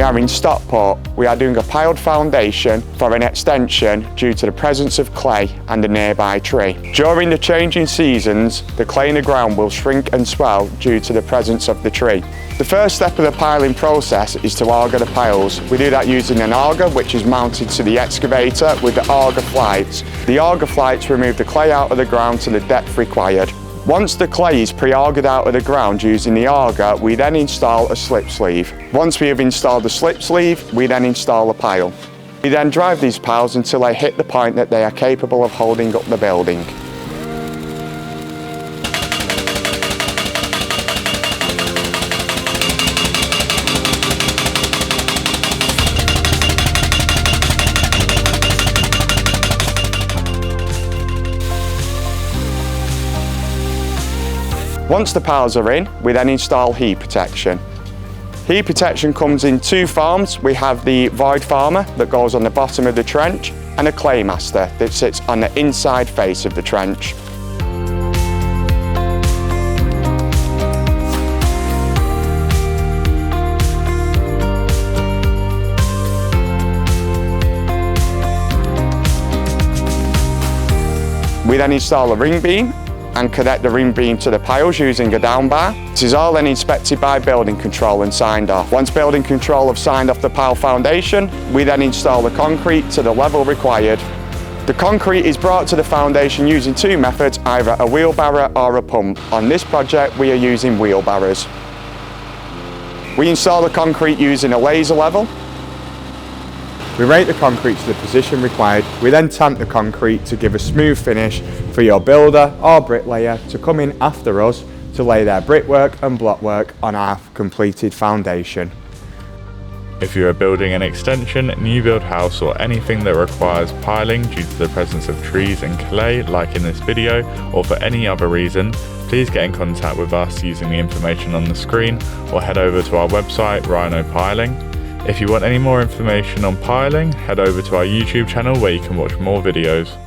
are in Stockport, we are doing a piled foundation for an extension due to the presence of clay and a nearby tree. During the changing seasons, the clay in the ground will shrink and swell due to the presence of the tree. The first step of the piling process is to auger the piles. We do that using an auger which is mounted to the excavator with the auger flights. The auger flights remove the clay out of the ground to the depth required. Once the clay is pre-augered out of the ground using the auger, we then install a slip sleeve. Once we have installed the slip sleeve, we then install a pile. We then drive these piles until they hit the point that they are capable of holding up the building. Once the piles are in, we then install heave protection. Heave protection comes in two forms. We have the void former that goes on the bottom of the trench and a clay master that sits on the inside face of the trench. We then install a ring beam and connect the ring beam to the piles using a down bar. This is all then inspected by building control and signed off. Once building control have signed off the pile foundation, we then install the concrete to the level required. The concrete is brought to the foundation using two methods, either a wheelbarrow or a pump. On this project, we are using wheelbarrows. We install the concrete using a laser level. We rate the concrete to the position required. We then tamp the concrete to give a smooth finish for your builder or bricklayer to come in after us to lay their brickwork and blockwork on our completed foundation. If you are building an extension, new build house or anything that requires piling due to the presence of trees and clay like in this video, or for any other reason, please get in contact with us using the information on the screen or head over to our website Rhino Piling. If you want any more information on piling, head over to our YouTube channel where you can watch more videos.